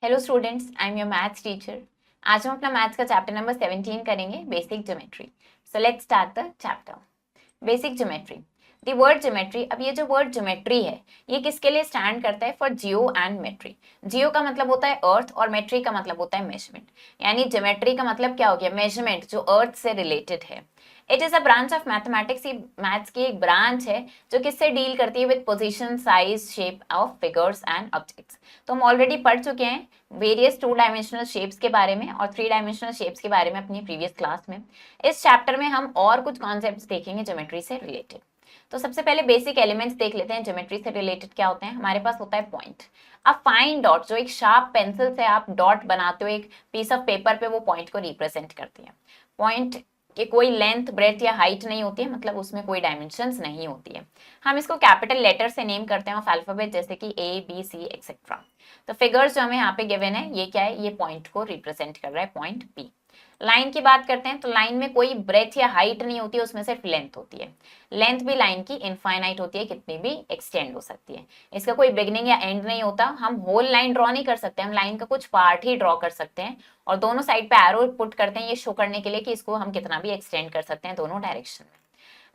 Hello students, I am your maths teacher. आज हम अपना मैथ्स का चैप्टर नंबर 17 करेंगे, basic geometry. So let's start the chapter. Basic geometry. The word geometry, अब ये जो वर्ड ज्योमेट्री है ये किसके लिए स्टैंड करता है? For Jio and मेट्री। जियो का मतलब होता है अर्थ और मेट्री का मतलब होता है मेजरमेंट। यानी ज्योमेट्री का मतलब क्या हो गया? मेजरमेंट, जो अर्थ से रिलेटेड है। It is a branch of mathematics. ये मैथ्स की एक ब्रांच है जो किससे डील करती है? With position, size, shape of figures and objects. तो हम ऑलरेडी पढ़ चुके हैं वेरियस 2 डायमेंशनल शेप्स के बारे में और 3 डायमेंशनल शेप्स के बारे में अपनी प्रीवियस क्लास में। इस चैप्टर में हम और कुछ कॉन्सेप्ट्स देखेंगे ज्योमेट्री से रिलेटेड। तो सबसे पहले बेसिक एलिमेंट्स देख लेते हैं ज्योमेट्री से रिलेटेड क्या होते हैं। हमारे पास होता है पॉइंट। अ फाइन डॉट, जो एक शार्प पेंसिल से आप डॉट बनाते हो एक पीस ऑफ पेपर पे, वो पॉइंट को रिप्रेजेंट करती है। पॉइंट कि कोई लेंथ, ब्रेथ या हाइट नहीं होती है, मतलब उसमें कोई डायमेंशंस नहीं होती है। हम इसको कैपिटल लेटर से नेम करते हैं ऑफ अल्फाबेट, जैसे कि ए बी सी एक्सेट्रा। तो फिगर्स जो हमें यहाँ पे गिवन है ये क्या है? ये पॉइंट को रिप्रेजेंट कर रहा है, पॉइंट पी। लाइन की बात करते हैं तो लाइन में कोई ब्रेथ या हाइट नहीं होती है, उसमें सिर्फ लेंथ होती है। लेंथ भी लाइन की इनफाइनाइट होती है, कितनी भी एक्सटेंड हो सकती है। इसका कोई बिगनिंग या एंड नहीं होता। हम होल लाइन ड्रॉ नहीं कर सकते, हम लाइन का कुछ पार्ट ही ड्रॉ कर सकते हैं और दोनों साइड पे एरो पुट करते हैं ये शो करने के लिए कि इसको हम कितना भी एक्सटेंड कर सकते हैं दोनों डायरेक्शन में।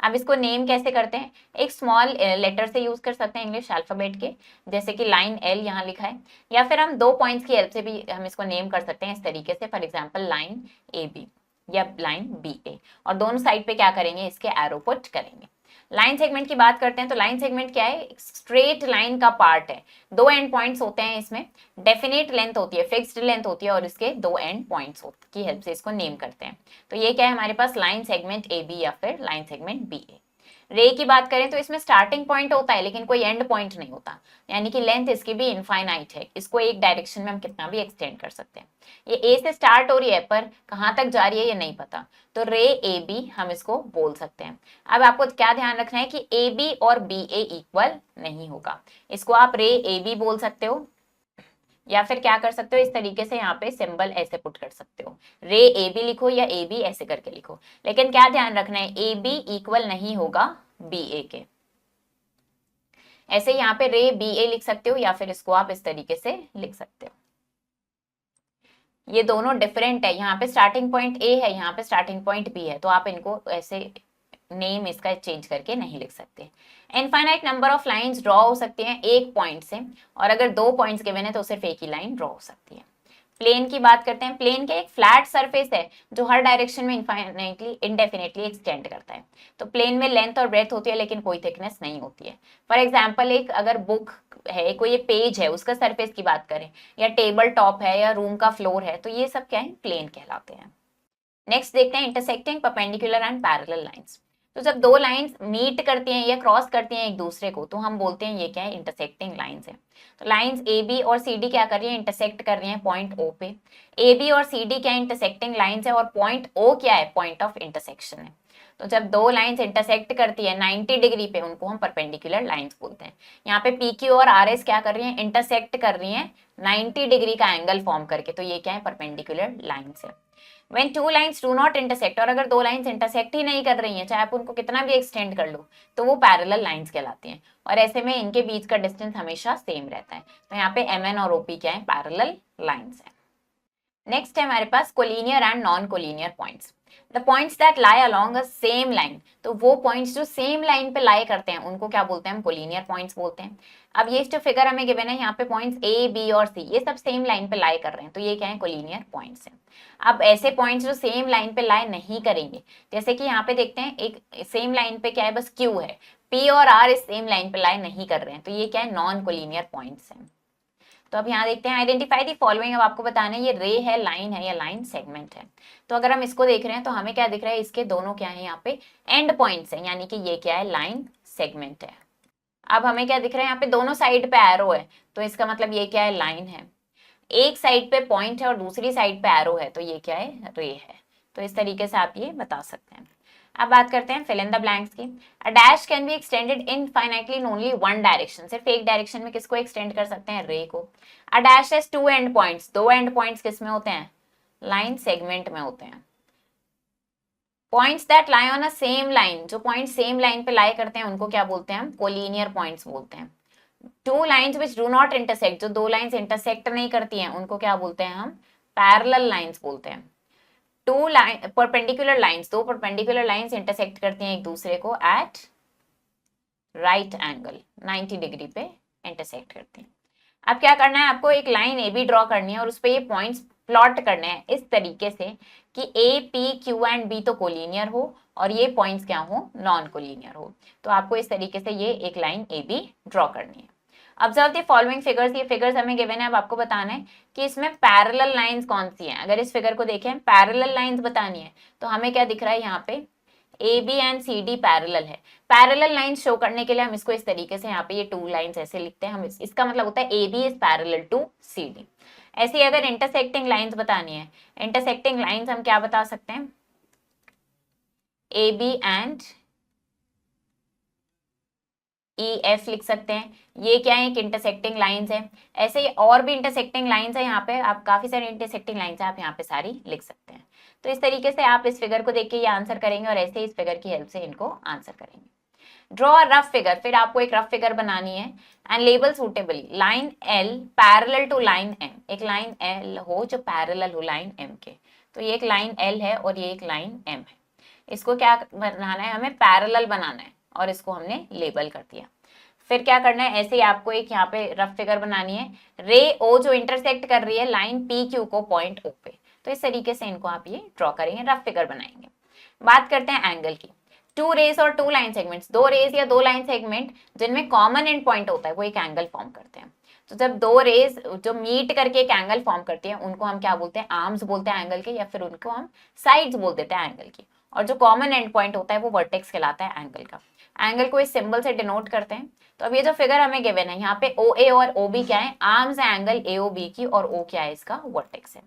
अब इसको नेम कैसे करते हैं? एक स्मॉल लेटर से यूज कर सकते हैं, इंग्लिश अल्फाबेट के, जैसे कि लाइन एल यहाँ लिखा है। या फिर हम 2 पॉइंट्स की हेल्प से भी हम इसको नेम कर सकते हैं इस तरीके से, for example line A B या लाइन बी ए, और दोनों साइड पे क्या करेंगे? इसके एरो पुट करेंगे। लाइन सेगमेंट की बात करते हैं तो लाइन सेगमेंट क्या है? स्ट्रेट लाइन का पार्ट है। 2 एंड पॉइंट्स होते हैं इसमें, डेफिनेट लेंथ होती है, फिक्स्ड लेंथ होती है, और इसके 2 एंड पॉइंट्स की हेल्प से इसको नेम करते हैं। तो ये क्या है हमारे पास? लाइन सेगमेंट ए बी या फिर लाइन सेगमेंट बी ए। रे की बात करें तो इसमें स्टार्टिंग पॉइंट होता है लेकिन कोई एंड पॉइंट नहीं होता, यानी कि लेंथ इसकी भी इनफाइनाइट है। इसको एक डायरेक्शन में हम कितना भी एक्सटेंड कर सकते हैं। ये ए से स्टार्ट हो रही है पर कहाँ तक जा रही है ये नहीं पता, तो रे ए बी हम इसको बोल सकते हैं। अब आपको क्या ध्यान रखना है कि ए बी और बी ए इक्वल नहीं होगा। इसको आप रे ए बी बोल सकते हो या फिर क्या कर सकते हो, इस तरीके से यहाँ पे सिंबल ऐसे पुट कर सकते हो, रे ए बी लिखो या ए बी ऐसे करके लिखो। लेकिन क्या ध्यान रखना है, ए बी इक्वल नहीं होगा बी ए के। ऐसे यहाँ पे रे बी ए लिख सकते हो या फिर इसको आप इस तरीके से लिख सकते हो। ये दोनों डिफरेंट है, यहाँ पे स्टार्टिंग पॉइंट ए है, यहाँ पे स्टार्टिंग पॉइंट बी है, तो आप इनको ऐसे नेम इसका चेंज करके नहीं लिख सकते। Infinite number of lines draw हो सकती हैं एक पॉइंट से, और अगर 2 पॉइंट्स गिवन है तो सिर्फ एक ही लाइन ड्रॉ हो सकती है। प्लेन की बात करते हैं। प्लेन क्या एक फ्लैट सरफेस है जो हर डायरेक्शन में इनफाइनाइटली इंडेफिनेटली एक्सटेंड करता है। तो प्लेन में लेंथ और ब्रेथ होती है लेकिन कोई थिकनेस नहीं होती है। फॉर एग्जाम्पल एक अगर बुक है, कोई ये पेज है, उसका सरफेस की बात करें, या टेबल टॉप है, या रूम का फ्लोर है, तो ये सब क्या है? प्लेन कहलाते हैं। नेक्स्ट देखते हैं intersecting perpendicular and parallel lines. तो जब 2 लाइंस मीट करती हैं या क्रॉस करती हैं एक दूसरे को तो हम बोलते हैं ये क्या है? इंटरसेक्टिंग लाइंस है। तो लाइंस ए बी और सी डी क्या कर रही है? इंटरसेक्ट कर रही हैं पॉइंट ओ पे। ए बी और सी डी क्या इंटरसेक्टिंग लाइंस है, और पॉइंट ओ क्या है? पॉइंट ऑफ इंटरसेक्शन है। तो जब 2 लाइंस इंटरसेक्ट करती है 90 डिग्री पे, उनको हम परपेंडिकुलर लाइंस बोलते हैं। यहाँ पे पी क्यू और आर एस क्या कर रही हैं? इंटरसेक्ट कर रही हैं 90 डिग्री का एंगल फॉर्म करके, तो ये क्या है? परपेंडिकुलर लाइंस है। When 2 lines do not intersect, और अगर 2 लाइंस इंटरसेक्ट ही नहीं कर रही हैं, चाहे आप उनको कितना भी एक्सटेंड कर लो, तो वो पैरेलल लाइंस कहलाती हैं, और ऐसे में इनके बीच का डिस्टेंस हमेशा सेम रहता है। तो यहाँ पे एम एन और ओपी क्या है? पैरेलल लाइंस है। नेक्स्ट है हमारे पास collinear and non collinear points. The points that lie along a same line, तो वो पॉइंट्स जो सेम लाइन पे लाई करते हैं उनको क्या बोलते हैं? हम कोलिनियर पॉइंट्स बोलते हैं। अब ये जो फिगर हमें गिवन है यहाँ पे पॉइंट्स ए बी और सी ये सब सेम लाइन पे लाई कर रहे हैं, तो ये क्या है? कोलिनियर पॉइंट्स हैं। अब ऐसे पॉइंट्स जो सेम लाइन पे लाई नहीं करेंगे, जैसे कि यहाँ पे देखते हैं एक सेम लाइन पे क्या है? बस क्यू है, पी और आर इस सेम लाइन पे लाई नहीं कर रहे हैं, तो ये क्या है? नॉन कोलिनियर पॉइंट्स हैं। तो अब यहाँ देखते हैं आइडेंटिफाई दी फॉलोइंग। अब आपको बताना है ये रे है, लाइन है या लाइन सेगमेंट है। तो अगर हम इसको देख रहे हैं तो हमें क्या दिख रहा है? इसके दोनों क्या है? यहाँ पे एंड पॉइंट्स हैं, यानी कि ये क्या है? लाइन सेगमेंट है। अब हमें क्या दिख रहा है? यहाँ पे दोनों साइड पे एरो है, तो इसका मतलब ये क्या है? लाइन है। एक साइड पे पॉइंट है और दूसरी साइड पे एरो है, तो ये क्या है? रे है। तो इस तरीके से आप ये बता सकते हैं। अब बात करते हैं फिल इन द ब्लैंक्स की। A dash can be extended infinitely in only one direction, सिर्फ एक डायरेक्शन में किसको एक्सटेंड कर सकते हैं? रे को। A dash has 2 and points, 2 and points किस में होते हैं? लाइन सेगमेंट में होते हैं। Points that lie on a same line, जो पॉइंट सेम लाइन पे लाई करते हैं उनको क्या बोलते हैं? हम कोलिनियर पॉइंट्स बोलते हैं। Two lines which do not intersect, जो दो लाइंस इंटरसेक्ट नहीं करती हैं उनको क्या बोलते हैं हम, पैरेलल लाइंस बोलते हैं। टू लाइन परपेंडिकुलर लाइंस, दो परपेंडिकुलर लाइंस इंटरसेक्ट करती हैं एक दूसरे को एट राइट एंगल, 90 डिग्री पे इंटरसेक्ट करती हैं। अब क्या करना है, आपको एक लाइन ए बी ड्रॉ करनी है और उस पर ये पॉइंट्स प्लॉट करने हैं इस तरीके से कि A P Q and B तो कोलिनियर हो और ये पॉइंट्स क्या हो, नॉन कोलिनियर हो। तो आपको इस तरीके से ये एक लाइन ए बी ड्रॉ करनी है। ऑब्जर्व द फॉलोइंग फिगर्स, ये फिगर्स हमें गिवन है, अब आपको बताना है कि इसमें पैरेलल लाइंस कौन सी हैं। अगर इस फिगर को देखें, पैरेलल लाइंस बतानी है, तो हमें क्या दिख रहा है यहाँ पे, A B and C D parallel है। पैरेलल लाइंस शो करने के लिए हम इसको इस तरीके से यहाँ पे ये टू लाइंस ऐसे लिखते हैं हम, इसका मतलब होता है A B is parallel to C D. ऐसे ही अगर इंटरसेक्टिंग लाइंस बतानी है, इंटरसेक्टिंग लाइंस हम क्या बता सकते हैं, A B and E F लिख सकते हैं। ये क्या है, एक इंटरसेक्टिंग लाइंस है। ऐसे ही और भी इंटरसेक्टिंग लाइंस है, यहाँ पे आप काफी सारी इंटरसेक्टिंग लाइंस है, आप यहाँ पे सारी लिख सकते हैं। तो इस तरीके से आप इस फिगर को देख के ये आंसर करेंगे और ऐसे ही इस फिगर की हेल्प से इनको आंसर करेंगे। ड्रॉ अ रफ फिगर, फिर आपको एक रफ फिगर बनानी है and label suitably line L parallel to line M, एक लाइन एल हो जो पैरेलल हो लाइन एम के। तो ये एक लाइन एल है और ये एक लाइन एम है, इसको क्या बनाना है, हमें पैरेलल बनाना है और इसको हमने लेबल कर दिया। फिर क्या करना है, ऐसे ही आपको एक यहाँ पे रफ फिगर बनानी है, रे ओ जो इंटरसेक्ट कर रही है लाइन पी क्यू को पॉइंट ओ पे। तो इस तरीके से इनको आप ये ड्रॉ करेंगे, रफ फिगर बनाएंगे। बात करते हैं एंगल की। टू रेज और टू लाइन सेगमेंट्स, दो रेज या दो लाइन सेगमेंट जिनमें कॉमन एंड पॉइंट होता है वो एक एंगल फॉर्म करते हैं। तो जब दो रेज जो मीट करके एक एंगल फॉर्म करती है उनको हम क्या बोलते हैं, आर्म्स बोलते हैं एंगल के, या फिर उनको हम साइड्स बोल देते हैं एंगल की। और जो कॉमन एंड पॉइंट होता है वो वर्टेक्स कहलाता है एंगल का। एंगल को इस सिंबल से डिनोट करते हैं। तो अब ये जो फिगर हमें गिवन है, यहाँ पे ओ ए और ओ बी क्या है, आर्म्स है एंगल ए ओ बी की, और ओ क्या है, इसका वर्टेक्स है।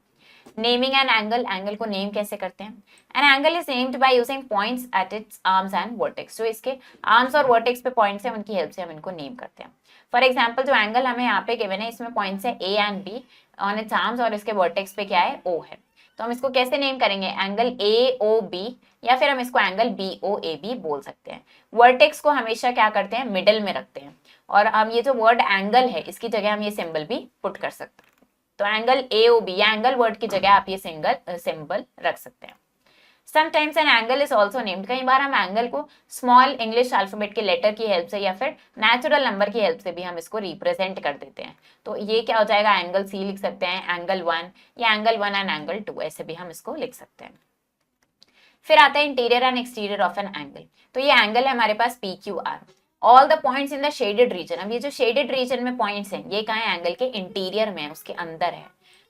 नेमिंग एन एंगल, एंगल को नेम कैसे करते हैं, an angle is named by using points at its arms and vertex. जो इसके आर्म्स और वर्टेक्स पे पॉइंट्स हैं उनकी हेल्प से हम इनको नेम करते हैं। फॉर एग्जांपल जो एंगल हमें यहाँ पे गिवन है इसमें पॉइंट्स है A and be on it's arms और इसके वर्टेक्स पे क्या है, ओ है। तो हम इसको कैसे नेम करेंगे, एंगल ए ओ बी, या फिर हम इसको angle B O A B बोल सकते हैं। वर्टेक्स को हमेशा क्या करते हैं, मिडल में रखते हैं, और हम ये जो वर्ड एंगल है इसकी जगह हम ये सिंबल भी पुट कर सकते हैं। तो एंगल ए ओ बी या एंगल वर्ड की जगह आप ये सिंबल रख सकते हैं। Sometimes an angle is also named, कई बार हम एंगल को स्मॉल इंग्लिश अल्फाबेट के लेटर की हेल्प से या फिर नेचुरल नंबर की हेल्प से भी हम इसको रिप्रेजेंट कर देते हैं। तो ये क्या हो जाएगा, एंगल सी लिख सकते हैं, एंगल 1 या एंगल 1 एंड एंगल 2, ऐसे भी हम इसको लिख सकते हैं। फिर आता है interior and exterior of an angle. तो ये एंगल है हमारे पास P Q R, all the points in the shaded region. अब ये जो शेडेड रीजन में पॉइंट्स हैं ये कहाँ है, एंगल के इंटीरियर में है, उसके अंदर है।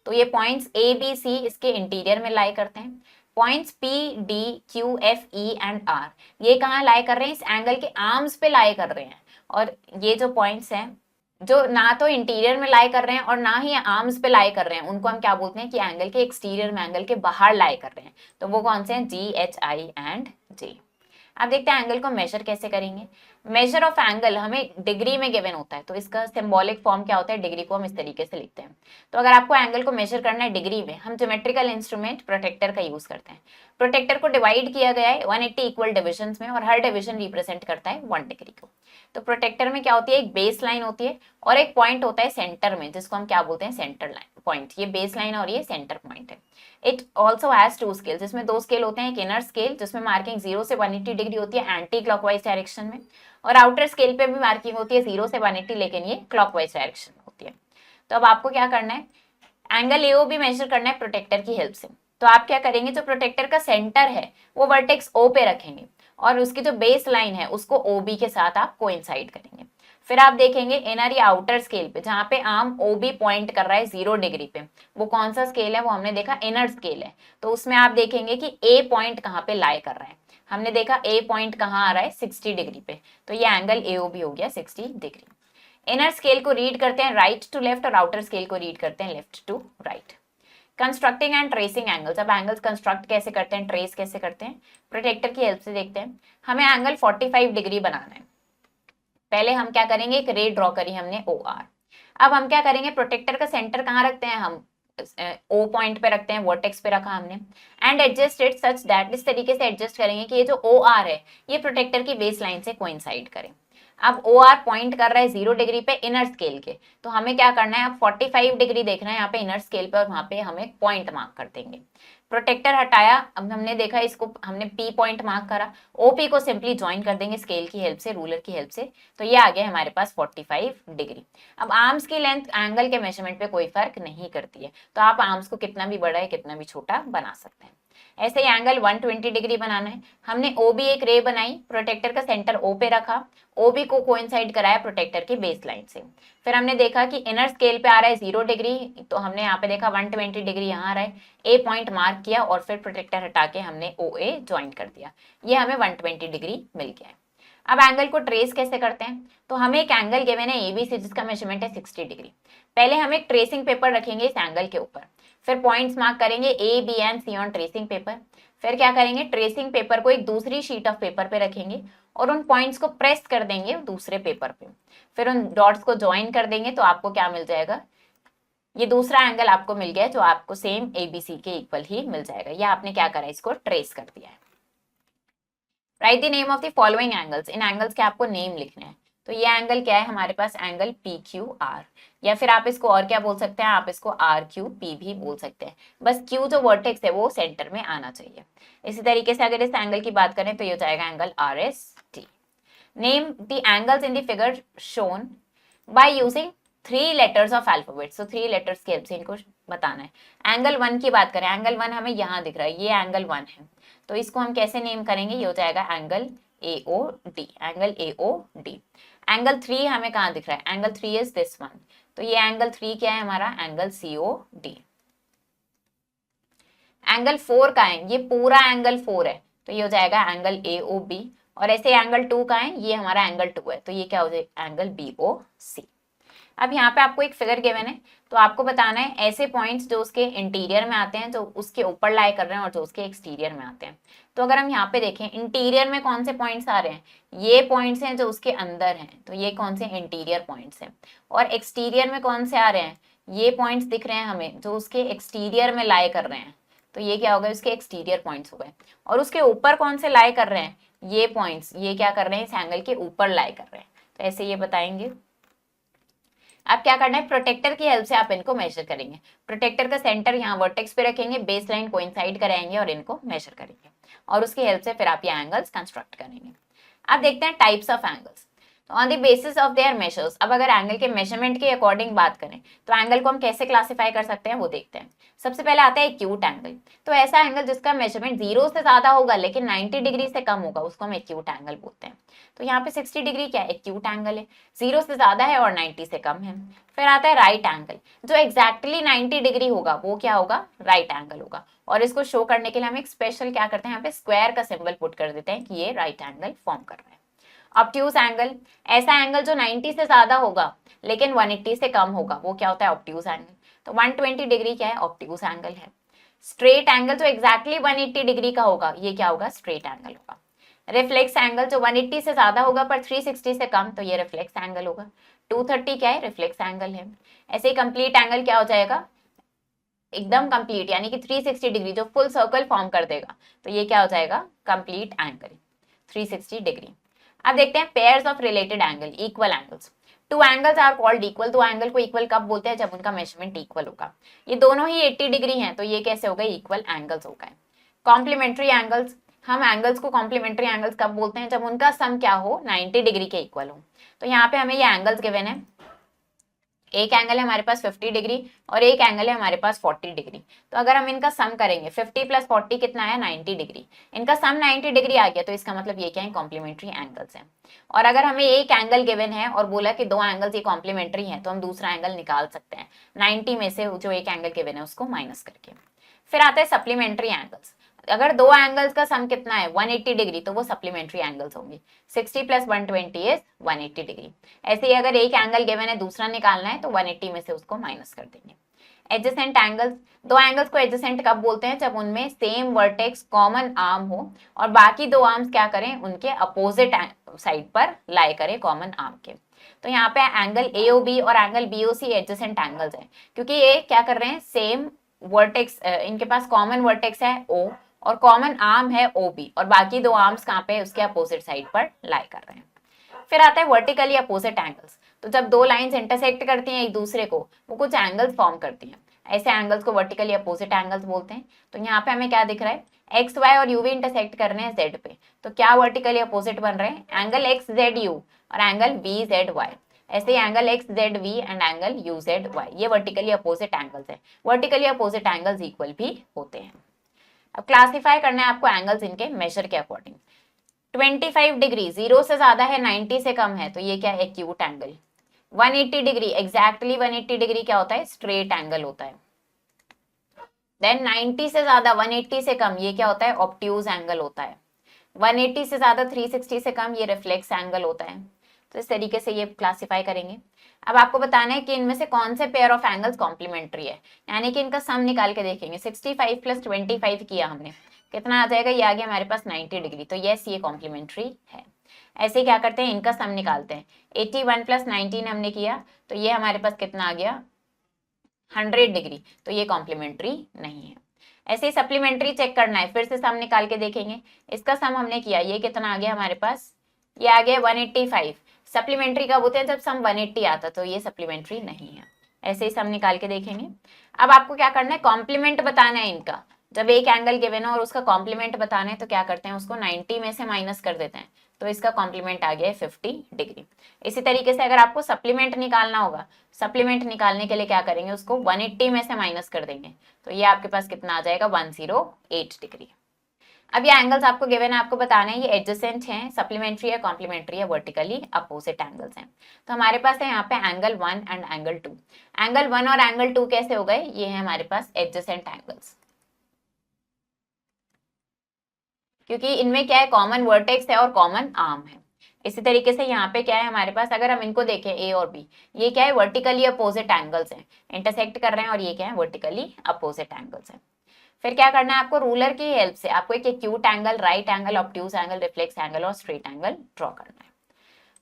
तो ये पॉइंट्स ए बी सी इसके इंटीरियर में लाई करते हैं। Points P D Q F E and R ये कहाँ लाई कर रहे हैं, इस एंगल के आर्म्स पे लाई कर रहे हैं। और ये जो पॉइंट्स हैं जो ना तो इंटीरियर में लाई कर रहे हैं और ना ही आर्म्स पे लाई कर रहे हैं, उनको हम क्या बोलते हैं कि एंगल के एक्सटीरियर में, एंगल के बाहर लाई कर रहे हैं। तो वो कौन से हैं, जी एच आई एंड जे। अब देखते हैं एंगल को मेजर कैसे करेंगे। मेजर ऑफ एंगल हमें डिग्री में गिवन होता है, तो इसका सिंबॉलिक फॉर्म क्या होता है, डिग्री को हम इस तरीके से लिखते हैं। तो अगर आपको एंगल को मेजर करना है डिग्री में, हम ज्योमेट्रिकल इंस्ट्रूमेंट प्रोटेक्टर का यूज करते हैं। प्रोटेक्टर को डिवाइड किया गया है 180 इक्वल डिविजन्स में और हर डिवीजन रिप्रेजेंट करता है 1 डिग्री को। तो प्रोटेक्टर में क्या होती है, एक बेस लाइन होती है और एक पॉइंट होता है सेंटर में जिसको हम क्या बोलते हैं, सेंटर लाइन पॉइंट। ये बेस लाइन और ये सेंटर पॉइंट है। इट ऑल्सो हैज 2 स्केल, जिसमें 2 स्केल होते हैं, एक इनर स्केल जिसमें मार्किंग 0 से 180 डिग्री होती है एंटी क्लॉकवाइज डायरेक्शन में, और आउटर स्केल पे भी मार्किंग होती है 0 से 180 लेकिन ये क्लॉकवाइज डायरेक्शन में होती है। तो अब आपको क्या करना है, एंगल एओ भी मेजर करना है प्रोटेक्टर की हेल्प से। तो आप क्या करेंगे, जो प्रोटेक्टर का सेंटर है वो वर्टेक्स ओ पे रखेंगे और उसकी जो बेस लाइन है उसको ओ बी के साथ आप कोइंसाइड करेंगे। फिर आप देखेंगे इनर या आउटर स्केल पे जहां पे आर्म ओ बी पॉइंट कर रहा है 0 डिग्री पे, वो कौन सा स्केल है, वो हमने देखा इनर स्केल है। तो उसमें आप देखेंगे कि ए पॉइंट कहाँ पे लाई कर रहा है, हमने देखा ए पॉइंट कहाँ आ रहा है 60 डिग्री पे, तो ये एंगल एओ बी हो गया 60 डिग्री। इनर स्केल को रीड करते हैं राइट टू लेफ्ट और आउटर स्केल को रीड करते हैं left to right. Constructing and tracing angles, अब एंगल्स कंस्ट्रक्ट कैसे करते हैं, ट्रेस कैसे करते हैं, प्रोटेक्टर की हेल्प से देखते हैं। हमें एंगल 45 डिग्री बनाना है। पहले हम क्या करेंगे, एक रे ड्रॉ करी हमने ओ आर। अब हम क्या करेंगे, प्रोटेक्टर का सेंटर कहाँ रखते हैं, हम ओ पॉइंट पे रखते हैं, वर्टेक्स पे रखा हमने, and adjust it such that, इस तरीके से एडजस्ट करेंगे कि ये जो ओ आर है ये प्रोटेक्टर की बेस लाइन से कोइंसाइड करे। अब ओ आर पॉइंट कर रहा है 0 डिग्री पे इनर स्केल के, तो हमें क्या करना है, अब 45 डिग्री देखना है यहाँ पे इनर स्केल पे और वहां पे हमें पॉइंट मार्क कर देंगे। प्रोटेक्टर हटाया, अब हमने देखा इसको हमने पी पॉइंट मार्क करा, ओपी को सिंपली ज्वाइन कर देंगे स्केल की हेल्प से, रूलर की हेल्प से, तो ये आ गया हमारे पास 45 डिग्री। अब आर्म्स की लेंथ एंगल के मेजरमेंट पे कोई फर्क नहीं करती है, तो आप आर्म्स को कितना भी बड़ा है कितना भी छोटा बना सकते हैं। ऐसे ही एंगल 120 डिग्री बनाना है, हमने ओबी एक रे बनाई, प्रोटेक्टर का सेंटर ओ पे रखा, ओबी को कोइंसाइड कराया प्रोटेक्टर की बेस लाइन से। फिर हमने देखा कि इनर स्केल पे आ रहा है 0 डिग्री, तो हमने यहाँ पे देखा 120 डिग्री यहाँ आ रहा है, ए पॉइंट मार्क किया और फिर प्रोटेक्टर हटा के हमने ओ ए ज्वाइन कर दिया, ये हमें 120 डिग्री मिल गया है। अब एंगल को ट्रेस कैसे करते हैं, तो हमें एक एंगल गिवन है एबीसी जिसका मेजरमेंट है 60 डिग्री। पहले हम एक ट्रेसिंग पेपर रखेंगे इस एंगल के ऊपर, फिर पॉइंट्स मार्क करेंगे A B and C on tracing paper. फिर क्या करेंगे, ट्रेसिंग पेपर को एक दूसरी शीट ऑफ पेपर पे रखेंगे और उन पॉइंट्स को प्रेस कर देंगे दूसरे पेपर पे, फिर उन डॉट्स को ज्वाइन कर देंगे, तो आपको क्या मिल जाएगा, ये दूसरा एंगल आपको मिल गया जो आपको सेम एबीसी के इक्वल ही मिल जाएगा। ये आपने क्या करा, इसको ट्रेस कर दिया है। Right the name of the following angles, in angles के आपको नेम लिखना है। तो ये एंगल क्या है हमारे पास, एंगल पी क्यू आर, या फिर आप इसको और क्या बोल सकते हैं, आप इसको आर क्यू पी भी बोल सकते हैं, बस क्यू जो वर्टेक्स है वो सेंटर में आना चाहिए। इसी तरीके से अगर इस एंगल की बात करें तो ये हो जाएगा angle R S T. Name the angles in the figure shown by using 3 letters of alphabet, so 3 letters की हेल्प से इनको बताना है। एंगल 1 की बात करें, एंगल 1 हमें यहाँ दिख रहा है, ये एंगल 1 है, तो इसको हम कैसे नेम करेंगे, ये हो जाएगा angle A O D, angle A O D. Angle 3 हमें कहाँ दिख रहा है, एंगल 3 इज दिस वन, तो ये एंगल 3 क्या है हमारा, angle C O D. Angle 4 का है, ये पूरा एंगल 4 है, तो ये हो जाएगा एंगल ए ओ बी। और ऐसे एंगल 2 का है, ये हमारा एंगल 2 है, तो ये क्या हो जाएगा, एंगल बी ओ सी। अब यहाँ पे आपको एक फिगर गिवन है, तो आपको बताना है ऐसे पॉइंट्स जो उसके इंटीरियर में आते हैं, जो उसके ऊपर लाई कर रहे हैं और जो उसके एक्सटीरियर में आते हैं। तो अगर हम यहाँ पे देखें इंटीरियर में कौन से पॉइंट्स आ रहे हैं, ये पॉइंट्स हैं जो उसके अंदर हैं, तो ये कौन से इंटीरियर पॉइंट्स हैं। और एक्सटीरियर में कौन से आ रहे हैं, ये पॉइंट्स दिख रहे हैं हमें जो उसके एक्सटीरियर में लाई कर रहे हैं, तो ये क्या होगा, उसके एक्सटीरियर पॉइंट्स हो गए। और उसके ऊपर कौन से लाई कर रहे हैं, ये पॉइंट्स, ये क्या कर रहे हैं, इस एंगल के ऊपर लाई कर रहे हैं, तो ऐसे ये बताएंगे। अब क्या करना है, प्रोटेक्टर की हेल्प से आप इनको मेजर करेंगे। प्रोटेक्टर का सेंटर यहाँ वर्टेक्स पे रखेंगे, बेस लाइन कोइंसाइड कराएंगे और इनको मेजर करेंगे, और उसकी हेल्प से फिर आप ये एंगल्स कंस्ट्रक्ट करेंगे। अब देखते हैं टाइप्स ऑफ एंगल्स। तो on the basis of their measures, अब अगर एंगल के मेजरमेंट के अकॉर्डिंग बात करें तो एंगल को हम कैसे क्लासिफाई कर सकते हैं वो देखते हैं। सबसे पहले आता है एक्यूट एंगल, तो ऐसा एंगल जिसका मेजरमेंट 0 से ज्यादा होगा लेकिन 90 डिग्री से कम होगा उसको हम एक्यूट एंगल बोलते हैं। तो यहाँ पे 60 डिग्री क्या है, एक्यूट एंगल है, 0 से ज्यादा है और 90 से कम है। फिर आता है राइट एंगल, जो एग्जैक्टली 90 डिग्री होगा वो क्या होगा, राइट एंगल होगा। और इसको शो करने के लिए हम एक स्पेशल क्या करते हैं, यहाँ पे स्क्वायर का सिंबल पुट कर देते हैं कि ये राइट एंगल फॉर्म कर रहा है। ऑब्ट्यूज एंगल, ऐसा एंगल जो 90 से ज्यादा होगा लेकिन 180 से कम होगा वो क्या होता है, ऑब्ट्यूज एंगल। तो 120 डिग्री क्या है, ऑब्ट्यूज एंगल है। स्ट्रेट एंगल जो एग्जैक्टली 180 डिग्री का होगा ये क्या होगा, स्ट्रेट एंगल होगा। रिफ्लेक्स एंगल जो 180 से ज्यादा होगा पर 360 से कम, तो ये रिफ्लेक्स एंगल होगा। 230 क्या है, रिफ्लेक्स एंगल है। ऐसे ही कंप्लीट एंगल क्या हो जाएगा, एकदम कंप्लीट यानी कि 360 डिग्री जो फुल सर्कल फॉर्म कर देगा, तो ये क्या हो जाएगा, कंप्लीट एंगल 360 डिग्री। अब देखते हैं pairs of related angle, equal angles. Two angles are called equal, दो एंगल को इक्वल कब बोलते हैं, जब उनका मेजरमेंट इक्वल होगा। ये दोनों ही 80 डिग्री हैं तो ये कैसे हो गए, इक्वल एंगल्स हो गए। कॉम्प्लीमेंट्री एंगल्स, हम एंगल्स को कॉम्प्लीमेंट्री एंगल्स कब बोलते हैं, जब उनका सम क्या हो, 90 डिग्री के इक्वल हो। तो यहाँ पे हमें ये एंगल्स गिवन है, एक एंगल है हमारे पास 50 डिग्री और एक एंगल है हमारे पास 40 डिग्री। तो अगर हम इनका सम करेंगे 50 प्लस 40 कितना है, 90 डिग्री। इनका सम 90 डिग्री आ गया तो इसका मतलब ये क्या है, कॉम्प्लीमेंट्री एंगल्स हैं। और अगर हमें एक एंगल गिवन है और बोला कि दो एंगल्स ये कॉम्प्लीमेंट्री हैं तो हम दूसरा एंगल निकाल सकते हैं 90 में से जो एक एंगल गिवन है उसको माइनस करके। फिर आता है सप्लीमेंट्री एंगल्स, अगर दो एंगल्स का सम कितना है 180 डिग्री तो वो सप्लीमेंट्री एंगल्स होंगे। 60 प्लस 120 इज 180 डिग्री। ऐसे ही अगर एक एंगल गिवन है दूसरा निकालना है तो 180 में से उसको माइनस कर देंगे। एडजेसेंट एंगल्स, दो एंगल्स को एडजेसेंट कब बोलते हैं, जब उनमें सेम वर्टेक्स कॉमन आर्म हो और बाकी दो आर्म्स क्या करें, उनके अपोजिट साइड पर लाई करें कॉमन आर्म के। तो यहाँ पे एंगल AOB और एंगल BOC एडजेसेंट एंगल्स हैं क्योंकि ये क्या कर रहे हैं, सेम वर्टेक्स, इनके पास कॉमन वर्टेक्स है O और कॉमन आर्म है OB और बाकी दो आर्म्स कहाँ पे उसके अपोजिट साइड पर लाई कर रहे हैं। फिर आता है वर्टिकली अपोजिट एंगल्स। तो जब दो लाइंस इंटरसेक्ट करती हैं एक दूसरे को, वो कुछ एंगल्स फॉर्म करती हैं, ऐसे एंगल्स को वर्टिकली अपोजिट एंगल्स बोलते हैं। तो यहाँ पे हमें क्या दिख रहा है, एक्स वाई और यू भी इंटरसेक्ट कर रहे हैं जेड पे, तो क्या वर्टिकली अपोजिट बन रहे हैं, एंगल एक्स जेड यू और एंगल वी जेड वाई। ऐसे ही angle X Z V and angle U Z Y, ये वर्टिकली अपोजिट एंगल्स है। वर्टिकली अपोजिट एंगल्स इक्वल भी होते हैं। अब क्लासिफाई करना है आपको एंगल्स इनके मेजर के अकॉर्डिंग। 25 डिग्री 0 से ज्यादा है, 90 से कम है, तो ये क्या है, acute angle. 180 degree exactly 180 degree क्या होता है, स्ट्रेट एंगल होता है। देन 90 से ज्यादा 180 से कम, ये क्या होता है, ऑब्ट्यूज एंगल होता है। 180 से ज्यादा 360 से कम, ये रिफ्लेक्स एंगल होता है। तो इस तरीके से ये क्लासिफाई करेंगे। अब आपको बताना है कि इनमें से कौन से पेयर ऑफ एंगल्स कॉम्प्लीमेंट्री है, यानी कि इनका सम निकाल के देखेंगे। 65 प्लस 25 किया हमने, कितना आ जाएगा, ये आ गया हमारे पास 90 डिग्री, तो यस ये कॉम्प्लीमेंट्री है। ऐसे क्या करते हैं, इनका सम निकालते हैं। 81 प्लस 19 हमने किया, तो ये हमारे पास कितना आ गया, 100 डिग्री, तो ये कॉम्प्लीमेंट्री नहीं है। ऐसे ही सप्लीमेंट्री चेक करना है, फिर से सम निकाल के देखेंगे। इसका सम हमने किया, ये कितना आ गया हमारे पास, ये आ गया 185। सप्लीमेंट्री कब होते हैं, जब सम 180 आता, तो ये सप्लीमेंट्री नहीं है। ऐसे ही सम निकाल के देखेंगे। अब आपको क्या करना है, कॉम्प्लीमेंट बताना है इनका। जब एक एंगल गिवन है और उसका कॉम्प्लीमेंट बताना है, तो क्या करते हैं, उसको 90 में से माइनस कर देते हैं, तो इसका कॉम्प्लीमेंट आ गया है 50 डिग्री। इसी तरीके से अगर आपको सप्लीमेंट निकालना होगा, सप्लीमेंट निकालने के लिए क्या करेंगे, उसको 180 में से माइनस कर देंगे, तो ये आपके पास कितना आ जाएगा, 108 डिग्री। अब ये एंगल्स आपको गिवन है, आपको बताना है ये एडजेसेंट हैं, सप्लीमेंट्री है, कॉम्प्लीमेंट्री है, वर्टिकली अपोजिट एंगल्स हैं। तो हमारे पास है यहाँ पे एंगल 1 एंड एंगल 2। एंगल 1 और एंगल 2 कैसे हो गए, ये है हमारे पास एडजेसेंट एंगल्स, क्योंकि इनमें क्या है, कॉमन वर्टेक्स है और कॉमन आर्म है। इसी तरीके से यहाँ पे क्या है हमारे पास, अगर हम इनको देखें ए और बी, ये क्या है, वर्टिकली अपोजिट एंगल्स हैं, इंटरसेक्ट कर रहे हैं, और ये क्या है, वर्टिकली अपोजिट एंगल्स हैं। फिर क्या करना है आपको, रूलर की हेल्प से आपको एक acute angle, right angle, obtuse angle, reflex angle और स्ट्रेट एंगल ड्रॉ करना है।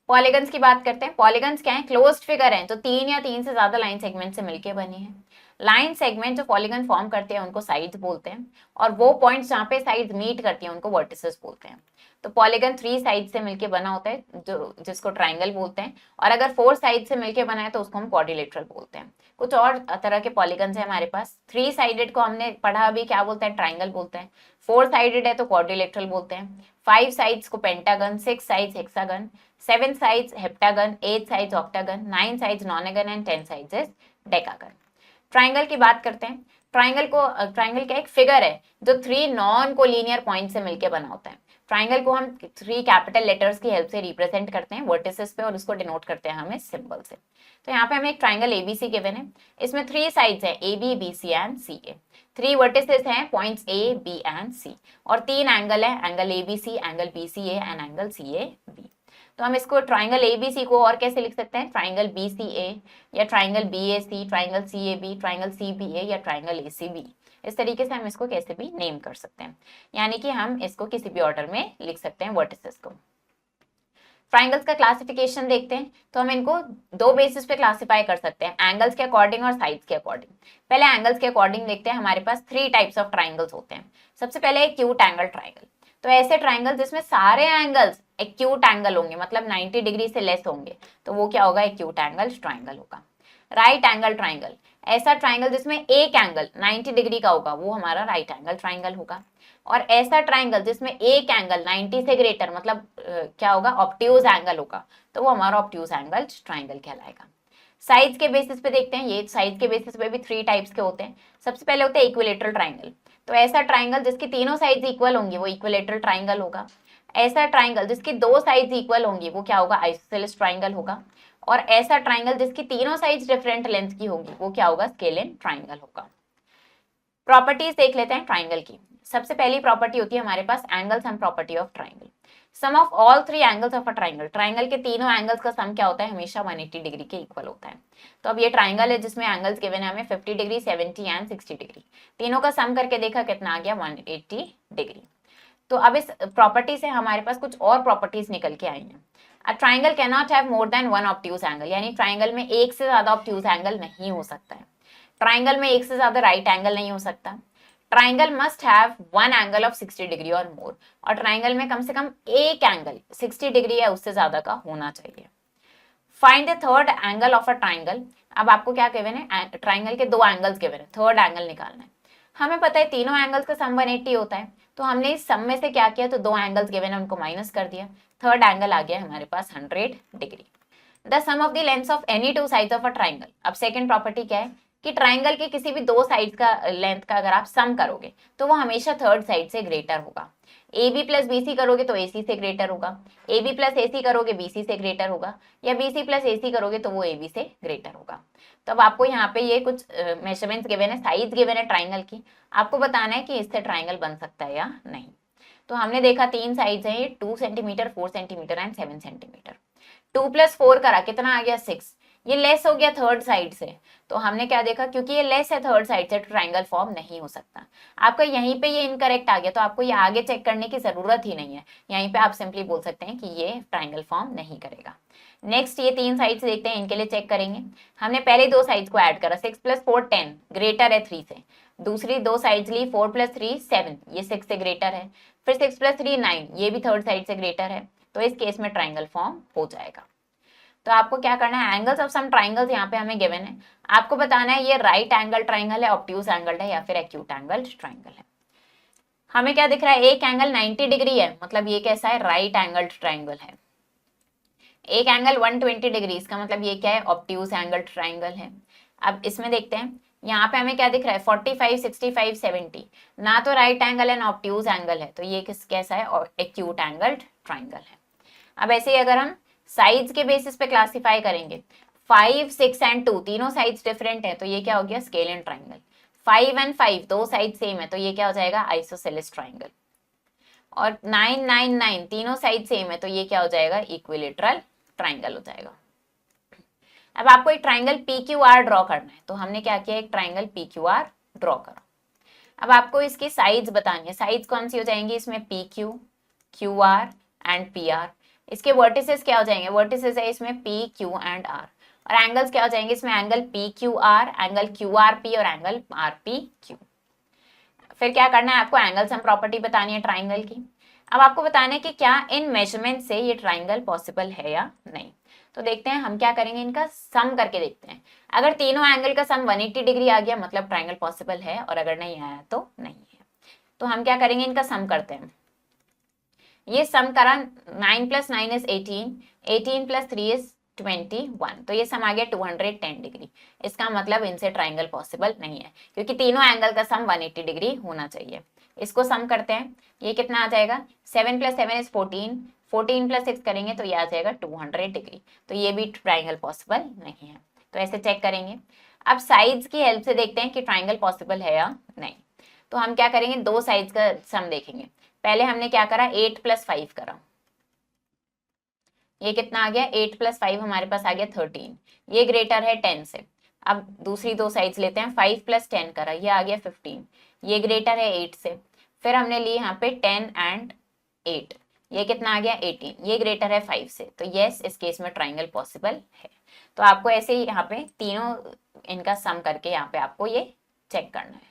पॉलीगन्स की बात करते हैं। पॉलीगन्स क्या है, क्लोज्ड फिगर है, तो 3 या 3 से ज्यादा लाइन सेगमेंट से मिलकर बनी है। लाइन सेगमेंट जो पॉलीगन फॉर्म करते हैं उनको साइड्स बोलते हैं, और वो पॉइंट्स जहाँ पे साइड्स मीट करती हैं उनको वर्टिसेस बोलते हैं। तो पॉलीगन 3 साइड से मिलके बना होता है, जो जिसको ट्राइंगल बोलते हैं, और अगर 4 साइड से मिलके बना है तो उसको हम क्वाड्रिलेटरल बोलते हैं। कुछ और तरह के पॉलीगन्स है हमारे पास। 3 साइडेड को हमने पढ़ा अभी, क्या बोलते हैं, ट्राइंगल बोलते हैं। 4 साइडेड है तो क्वाड्रिलेटरल बोलते हैं। 5 साइड्स को pentagon, 6 sides hexagon, 7 sides heptagon, 8 sides octagon, 9 sides nonagon and 10 sides is decagon. Triangle की बात करते हैं। ट्राइंगल क्या एक फिगर है जो 3 नॉन कोलिनियर पॉइंट से मिलकर बना होता है। ट्राइंगल को हम 3 कैपिटल लेटर्स की हेल्प से रिप्रेजेंट करते हैं वर्टिसेस पे, और उसको डिनोट करते हैं हमें सिंबल से। तो यहाँ पे हमें एक ट्राइंगल एबीसी गिवन है, इसमें 3 साइड्स हैं, A B B C and C A. 3 vertices हैं, points A B and C, और 3 एंगल है, angle A B C, angle B C A and angle C A B. तो हम इसको ट्राइंगल एबीसी को और कैसे लिख सकते हैं, ट्राइंगल बीसीए या triangle B A C, triangle C A B, triangle C B A या ट्राइंगल एसीबी। इस तरीके से हम इसको कैसे भी नेम कर सकते हैं, यानी कि हम इसको किसी भी ऑर्डर में लिख सकते हैं वर्टिसेस को। ट्राइंगल्स का क्लासिफिकेशन देखते हैं, तो हम इनको 2 बेसिस पे क्लासिफाई कर सकते हैं, एंगल्स के अकॉर्डिंग और साइड्स के अकॉर्डिंग। पहले एंगल्स के अकॉर्डिंग देखते हैं। हमारे पास 3 टाइप्स ऑफ ट्राइंगल्स होते हैं। सबसे पहले एक्यूट एंगल ट्राइंगल, तो ऐसे ट्राइंगल जिसमें सारे एंगल्स एक्यूट एंगल होंगे, मतलब 90 डिग्री से लेस होंगे, तो वो क्या होगा, एक्यूट एंगल ट्राइंगल होगा। राइट एंगल ट्राइंगल, ऐसा ट्राइंगल जिसमें एक एंगल 90 डिग्री का होगा, वो हमारा राइट एंगल ट्राइंगल होगा। और ऐसा ट्राइंगल जिसमें एक एंगल 90 से ग्रेटर, मतलब क्या होगा, ऑब्ट्यूज एंगल होगा, तो वो हमारा ऑब्ट्यूज एंगल ट्राइंगल कहलाएगा। साइड्स के बेसिस पे देखते हैं, ये साइड्स के बेसिस पे भी 3 टाइप्स के होते हैं। सबसे पहले होते हैं इक्विलेटरल ट्राइंगल, तो ऐसा ट्राइंगल जिसकी तीनों साइड्स इक्वल होंगी वो इक्विलेटरल ट्राइंगल होगा। ऐसा ट्राइंगल जिसकी 2 साइड्स इक्वल होंगी वो क्या होगा, आइसोसेलेस ट्राइंगल होगा। और ऐसा ट्राइंगल जिसकी तीनों साइड्स डिफरेंट लेंथ की होगी वो क्या होगा, स्केलिन ट्राइंगल होगा। प्रॉपर्टीज देख लेते हैं ट्राइंगल की। सबसे पहली प्रॉपर्टी होती है हमारे पास angle sum property of triangle. Sum of all 3 angles of a triangle, triangle के तीनों एंगल्स का सम क्या होता है, हमेशा 180 डिग्री के इक्वल होता है। तो अब ये ट्राइंगल है जिसमें एंगल्स गिवन है हमें 50 डिग्री, 70 एंड 60 डिग्री। तीनों का सम करके देखा कितना आ गया, 180 डिग्री। तो अब इस प्रॉपर्टी से हमारे पास कुछ और प्रॉपर्टीज निकल के आई हैं। A triangle can not have more than 1 obtuse angle, यानी ट्राइंगल में एक से ज्यादा ऑब्ट्यूज एंगल नहीं हो सकता है। ट्राइंगल में एक से ज्यादा राइट एंगल नहीं हो सकता। Triangle must have one angle of 60 degree और मोर, और ट्राइंगल में कम से कम एक एंगल 60 डिग्री या उससे ज्यादा का होना चाहिए। Find the third angle of a triangle. अब आपको क्या गिवन है, ट्राइंगल के दो एंगल्स गिवन है, थर्ड एंगल निकालना है। हमें पता है तीनों एंगल्स का सम 180 होता है, तो हमने इस सम में से क्या किया, तो दो एंगल्स गिवन है उनको माइनस कर दिया, थर्ड एंगल आ गया हमारे पास 100 degree. The sum of the length of any two sides of a triangle. अब सेकंड प्रॉपर्टी क्या है कि ट्राइंगल के किसी भी दो साइड्स का लेंथ का अगर आप सम करोगे तो वो हमेशा थर्ड साइड से ग्रेटर होगा। A B plus B C करोगे तो ए सी से ग्रेटर होगा, ए बी प्लस ए सी करोगे बी सी से ग्रेटर होगा, या बी सी प्लस ए सी करोगे तो वो ए बी से ग्रेटर होगा। तो अब आपको यहाँ पे ये कुछ मेजरमेंट्स गिवन है, साइज गिवन है ट्राइंगल की, आपको बताना है कि इससे ट्राइंगल बन सकता है या नहीं। तो हमने देखा तीन साइड्स हैं, ये 2 सेंटीमीटर, 4 सेंटीमीटर एंड 7 सेंटीमीटर। 2 + 4 करा कितना आ गया 6, ये लेस हो गया थर्ड साइड से, तो हमने क्या देखा क्योंकि ये लेस है थर्ड साइड से, ट्राइंगल फॉर्म नहीं हो सकता। आपका यहीं पे ये इनकरेक्ट आ गया, तो आपको ये आगे चेक करने की जरूरत ही नहीं है, यहीं पे आप सिंपली बोल सकते हैं कि ये ट्राइंगल फॉर्म नहीं करेगा। नेक्स्ट ये तीन साइड्स देखते हैं, इनके लिए चेक करेंगे। हमने पहले दो साइड्स को ऐड करा, 6 + 4 10 ग्रेटर है 3 से। दूसरी दो साइड्स ली 4 + 3 7, ये 6 से ग्रेटर है। फिर 6 + 3 9, ये भी थर्ड साइड से ग्रेटर है, तो इस केस में ट्राइंगल फॉर्म हो जाएगा। तो आपको क्या करना है, एंगल्स ऑफ सम ट्राइंगल्स यहाँ पे हमें गिवन है, आपको बताना है ये राइट एंगल ट्राइंगल है, ऑब्ट्यूज एंगल है, या फिर एक्यूट एंगल ट्राइंगल है। हमें क्या दिख रहा है, एक एंगल 90 डिग्री है, मतलब ये कैसा है, राइट एंगल ट्राइंगल है। एक एंगल 120 डिग्री, इसका मतलब ये क्या है, ऑब्ट्यूज एंगल ट्राइंगल है। अब इसमें देखते हैं, यहाँ पे हमें क्या दिख रहा है, 45 65 70, ना तो राइट एंगल है ना ऑब्ट्यूज एंगल है, तो ये कैसा है, और एक्यूट एंगल ट्राइंगल है। अब ऐसे ही अगर हम साइड्स के बेसिस पे क्लासिफाई करेंगे, 5 6 एंड 2 तीनों साइड्स डिफरेंट है, तो ये क्या हो गया, स्केलियन ट्राइंगल। 5 एंड 5 दो साइड सेम है, तो ये क्या हो जाएगा, आइसोसेलेस ट्राइंगल। और 9 9 9 तीनों साइड सेम है, तो ये क्या हो जाएगा, इक्विलेटरल ट्राइंगल हो जाएगा। अब आपको एक triangle P Q are draw करना है, तो हमने क्या किया, एक triangle P Q are draw करा। अब आपको इसकी साइड्स बतानी है, साइड्स कौन सी हो जाएंगी इसमें, P Q, Q R and P R. इसके वर्टिसेस क्या हो जाएंगे, वर्टिसेस है इसमें पी क्यू एंड आर, और एंगल्स क्या हो जाएंगे इसमें, angle P Q are, angle Q R P और एंगल आर पी क्यू। फिर क्या करना है, आपको एंगल सम प्रॉपर्टी बतानी है ट्राइंगल की। अब आपको बताना है कि क्या इन मेजरमेंट से ये ट्राइंगल पॉसिबल है या नहीं। तो देखते हैं हम क्या करेंगे, इनका सम करके देखते हैं। अगर तीनों एंगल का सम 180 डिग्री आ गया मतलब ट्राइंगल पॉसिबल है, और अगर नहीं आया तो नहीं है। तो हम क्या करेंगे, इनका सम करते हैं। ये सम करा, 9 + 9 = 18, 18 + 3 = 21, तो ये सम आ गया 210 डिग्री। इसका मतलब इनसे ट्राइंगल पॉसिबल नहीं है, क्योंकि तीनों एंगल का सम 180 डिग्री होना चाहिए। इसको सम करते हैं, ये कितना आ जाएगा, 7 + 7 = 14, 14 + 6 करेंगे तो ये आ जाएगा 200 डिग्री, तो ये भी ट्राइंगल पॉसिबल नहीं है। तो ऐसे चेक करेंगे। अब साइड्स की हेल्प से देखते हैं कि ट्राइंगल पॉसिबल है या नहीं। तो हम क्या करेंगे, दो साइड्स का सम देखेंगे। पहले हमने क्या करा, 8 + 5 करा, ये कितना आ गया, 8 + 5 हमारे पास आ गया 13, ये ग्रेटर है 10 से। अब दूसरी दो साइड्स लेते हैं, 5 + 10 करा, ये आ गया 15, ये ग्रेटर है 8 से। फिर हमने ली यहाँ पे 10 एंड 8, ये कितना आ गया 18, ये ग्रेटर है 5 से। तो यस, इस केस में ट्राइंगल पॉसिबल है। तो आपको ऐसे ही यहाँ पे तीनों इनका सम करके यहाँ पे आपको ये चेक करना है।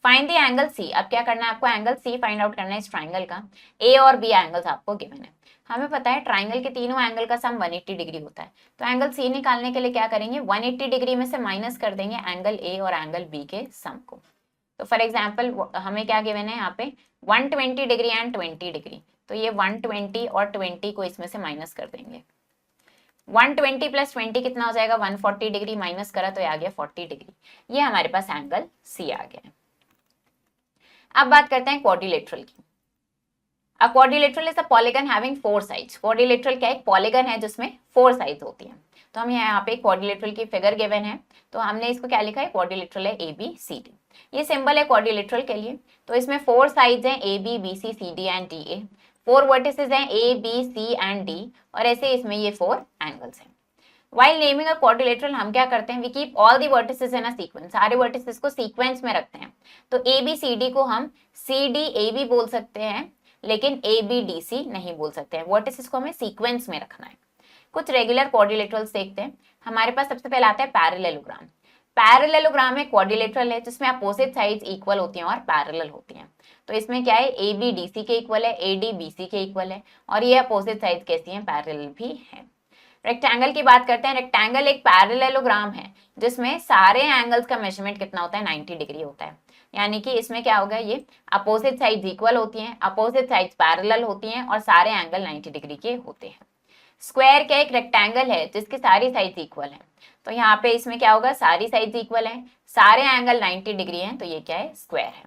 Find the angle C. अब क्या करना है, आपको एंगल सी फाइंड आउट करना है इस ट्राइंगल का। ए और बी एंगल्स आपको गिवन है। हमें पता है ट्राइंगल के तीनों एंगल का सम 180 डिग्री होता है, तो एंगल सी निकालने के लिए क्या करेंगे, 180 डिग्री में से माइनस कर देंगे एंगल ए और एंगल बी के सम को। तो फॉर एग्जाम्पल हमें क्या गिवन है यहाँ पे, 120 डिग्री एंड 20 डिग्री, तो ये 120 और 20 को इसमें से माइनस कर देंगे। 120 + 20 कितना हो जाएगा, 140 डिग्री, माइनस करा तो ये आ गया 40 डिग्री। ये हमारे पास एंगल सी आ गया। अब बात करते हैं क्वाड्रिलेटरल की। अ quadrilateral is a polygon having 4 sides. Quadrilateral क्या है, एक पॉलीगन है जिसमें 4 साइड्स होती हैं। तो हम यहाँ पे क्वाड्रिलेटरल की फिगर गिवन है, तो हमने इसको क्या लिखा है, क्वाड्रिलेटरल है ABCD। ये सिंबल है क्वाड्रिलेटरल के लिए। तो इसमें 4 साइड्स हैं, AB BC CD and DA। 4 vertices हैं, ABC एंड D, और ऐसे इसमें ये 4 एंगल्स हैं। While naming a quadrilateral हम क्या करते हैं, we keep all the vertices in a sequence, सारे vertices को सीक्वेंस में रखते हैं। तो ABCD को हम CDAB बोल सकते हैं, लेकिन ABDC नहीं बोल सकते हैं। वर्टिसेस को हमें सीक्वेंस में रखना है। कुछ रेगुलर क्वाड्रिलेटरल्स देखते हैं। हमारे पास सबसे पहले आता है पैरेललोग्राम। पैरेललोग्राम में क्वाड्रिलेटरल है जिसमें अपोजिट साइड्स इक्वल होती हैं और पैरेलल होती हैं। तो इसमें क्या है, ए बी डी सी के इक्वल है, ए डी बी सी के इक्वल है, और ये अपोजिट साइड्स कैसी हैं, पैरेलल भी हैं। रेक्टेंगल की बात करते हैं। रेक्टेंगल एक पैरेललोग्राम है जिसमें सारे एंगल्स का मेजरमेंट कितना होता है, 90 डिग्री होता है। यानी कि इसमें क्या होगा, ये अपोजिट साइड्स इक्वल होती हैं, अपोजिट साइड्स पैरेलल होती हैं और सारे एंगल 90 डिग्री के होते हैं। स्क्वायर क्या एक रेक्टेंगल है जिसकी सारी साइड्स इक्वल हैं। तो यहाँ पे इसमें क्या होगा, सारी साइड्स इक्वल हैं, सारे एंगल 90 डिग्री हैं, तो ये क्या है, स्क्वायर है।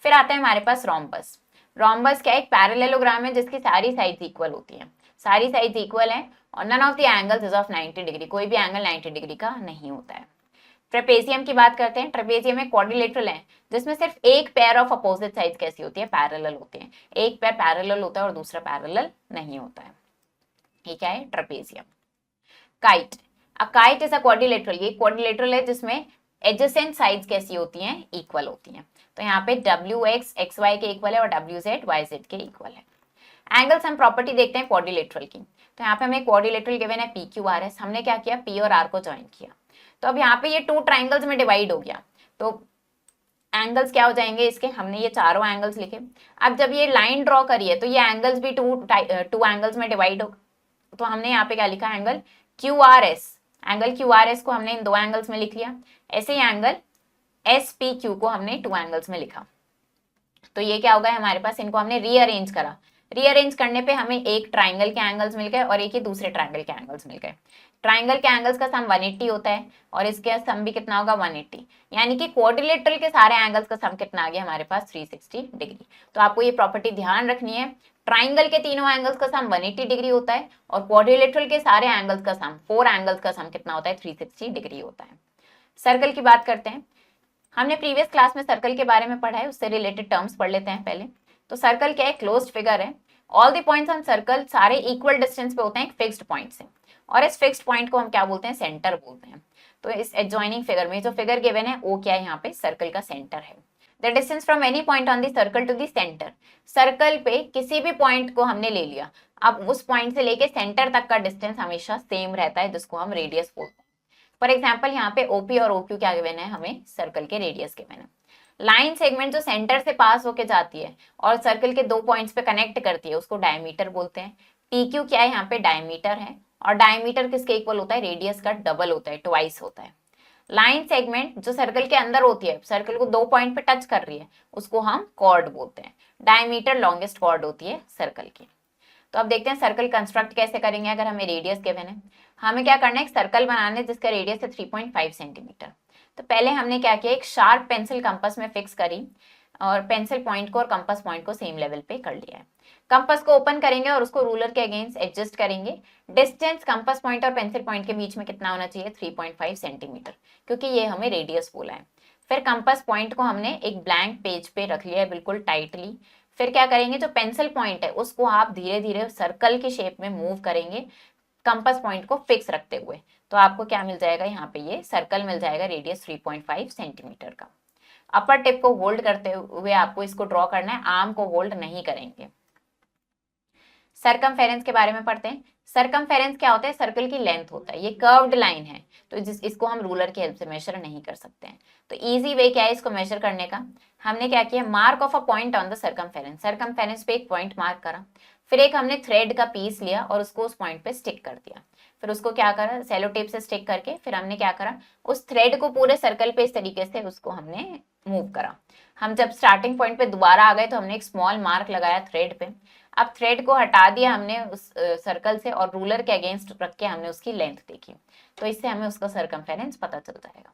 फिर आता है हमारे पास रोम्बस। रोम्बस क्या एक पैरेललोग्राम है जिसकी सारी साइड्स इक्वल होती हैं, सारी साइड्स इक्वल हैं और none of the angles is of 90 degree, कोई भी एंगल 90 डिग्री का नहीं होता है। ट्रेपेजियम की बात करते हैं। ट्रेपेजियम एक क्वाड्रिलेटरल है जिसमें सिर्फ एक पेयर ऑफ अपोजिट साइड्स कैसी होती है, पैरेलल होते हैं। एक पेयर पैरेलल होता है और दूसरा पैरेलल नहीं होता है। ये क्या है, trapezium. Kite, a kite is a quadrilateral, ये क्वाड्रिलेटरल है जिसमें एडजेसेंट साइड्स कैसी होती हैं, इक्वल होती हैं। तो यहाँ पे डब्ल्यू एक्स एक्स वाई के इक्वल है और डब्ल्यू जेड वाई जेड के इक्वल है। एंगल्स हम प्रॉपर्टी देखते हैं क्वाड्रिलेटरल की। तो यहाँ पे हमें क्वाड्रिलेटरल गिवन है पी क्यू आर एस, हमने क्या किया, पी और आर को ज्वाइन किया। तो अब यहाँ पे ये 2 ट्राइंगल्स में डिवाइड हो गया, तो एंगल्स क्या हो जाएंगे इसके, हमने ये चारों एंगल्स लिखे। अब जब ये लाइन ड्रॉ करी है तो ये एंगल्स भी टू एंगल्स में डिवाइड हो, तो हमने यहाँ पे क्या लिखा, angle Q R S. Angle Q R S को हमने इन 2 एंगल्स में लिख लिया। ऐसे ही एंगल एस पी क्यू को हमने 2 एंगल्स में लिखा। तो ये क्या होगा हमारे पास, इनको हमने रीअरेंज करा। रीअरेंज करने पे हमें एक ट्राइंगल के एंगल्स मिल गए और एक ही दूसरे ट्राइंगल के एंगल्स मिल गए। ट्राइंगल के एंगल्स का सम 180 होता है और इसके सम भी कितना होगा, 180। यानी कि क्वाड्रिलेटरल के सारे एंगल्स का सम कितना आ गया हमारे पास, 360 डिग्री। तो आपको ये प्रॉपर्टी ध्यान रखनी है, ट्राइंगल के तीनों एंगल्स का सम 180 डिग्री होता है और क्वाड्रिलेटरल के सारे एंगल्स का सम, 4 एंगल्स का सम कितना होता है, 360 डिग्री होता है। सर्कल की बात करते हैं। हमने प्रीवियस क्लास में सर्कल के बारे में पढ़ा है, उससे रिलेटेड टर्म्स पढ़ लेते हैं पहले। तो सर्कल क्या है, क्लोज्ड फिगर है। All the points on circle सारे इक्वल डिस्टेंस पे होते हैं एक फिक्स्ड पॉइंट से, और इस फिक्स्ड पॉइंट को हम क्या बोलते हैं, सेंटर बोलते हैं। तो इस एडजॉइनिंग फिगर में जो फिगर गिवन है वो क्या है, यहाँ पे सर्कल का सेंटर है। The distance from any point on the circle to the centre, circle पे किसी भी पॉइंट को हमने ले लिया, अब उस पॉइंट से लेके सेंटर तक का डिस्टेंस हमेशा सेम रहता है, जिसको हम रेडियस बोलते हैं। फॉर एग्जाम्पल यहाँ पे ओपी और ओक्यू क्या गिवन है, हमें सर्कल के रेडियस गिवन है। लाइन सेगमेंट जो सेंटर से पास होके जाती है और सर्कल के 2 पॉइंट्स पे कनेक्ट करती है उसको डायमीटर बोलते हैं। पीक्यू क्या है, यहाँ पे डायमीटर है और डायमीटर किसके इक्वल होता है, रेडियस का डबल होता है, ट्वाइस होता है। लाइन सेगमेंट जो सर्कल के अंदर होती है, सर्कल को 2 पॉइंट पे टच कर रही है, उसको हम कॉर्ड बोलते हैं। डायमीटर लॉन्गेस्ट कॉर्ड होती है सर्कल की। तो अब देखते हैं सर्कल कंस्ट्रक्ट कैसे करेंगे। अगर हमें रेडियस गिवन है, हमें क्या करना है, एक सर्कल बनाना है जिसका रेडियस है 3.5 सेंटीमीटर। तो पहले हमने क्या किया, एक शार्प पेंसिल कंपास में फिक्स करी और पेंसिल पॉइंट को और कंपास पॉइंट को सेम लेवल पे कर लिया है। कंपास को ओपन करेंगे और उसको रूलर के अगेंस्ट एडजस्ट करेंगे। डिस्टेंस कंपास पॉइंट और पेंसिल पॉइंट के बीच में कितना होना चाहिए, 3.5 सेंटीमीटर, क्योंकि ये हमें रेडियस बोला है। फिर कंपास पॉइंट को हमने एक ब्लैंक पेज पे रख लिया है बिल्कुल टाइटली। फिर क्या करेंगे, जो पेंसिल पॉइंट है उसको आप धीरे धीरे सर्कल की शेप में मूव करेंगे कंपास पॉइंट को फिक्स रखते हुए। तो आपको क्या मिल जाएगा, यहाँ पे ये सर्कल मिल जाएगा रेडियस 3.5 सेंटीमीटर का। अपर टिप को होल्ड करते हुए आपको इसको ड्रॉ करना है, आर्म को होल्ड नहीं करेंगे। सरकमफेरेंस के बारे में पढ़ते हैं। सरकमफेरेंस क्या होता है, सर्कल की लेंथ होता है, ये कर्व्ड लाइन है, तो इसको हम रूलर की हेल्प से मेजर नहीं कर सकते हैं। तो इजी वे क्या है इसको मेजर करने का, हमने क्या किया, mark of a point on the circumference, circumference पे एक पॉइंट मार्क करा। फिर एक हमने थ्रेड का पीस लिया और उसको उस पॉइंट पे स्टिक कर दिया। फिर उसको क्या करा, सेलो टेप से स्टिक करके फिर हमने क्या करा, उस थ्रेड को पूरे सर्कल पे इस तरीके से उसको हमने मूव करा। हम जब स्टार्टिंग पॉइंट पे दोबारा आ गए तो हमने एक स्मॉल मार्क लगाया थ्रेड पे। अब थ्रेड को हटा दिया हमने उस सर्कल से और रूलर के अगेंस्ट रख के हमने उसकी लेंथ देखी, तो इससे हमें उसका सरकमफेरेंस पता चल जाएगा।